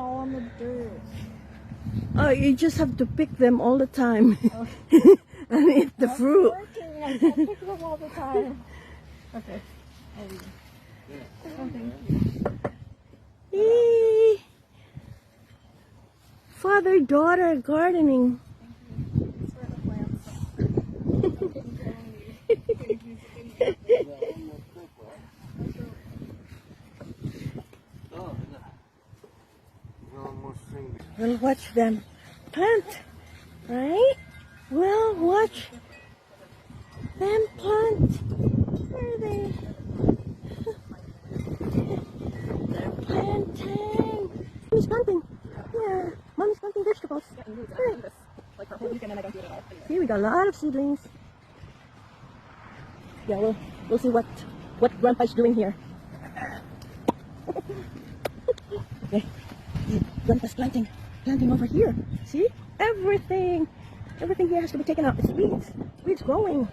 all on the dirt. Oh, you just have to pick them all the time Oh. and eat the That's fruit. working. I pick them all the time. Okay. I'll leave. Oh, thank you. Yay. Father-daughter gardening. It's for the plants. We'll watch them plant, right? We'll watch them plant. Where are they? They're planting. Mommy's planting. Yeah, Mommy's planting vegetables. Right. Like for a whole weekend and I don't do it at all. See, we got a lot of seedlings. Yeah, we'll see what Grandpa's doing here. Okay, Grandpa's planting over here. See, everything he has to be taken out. It's weeds growing.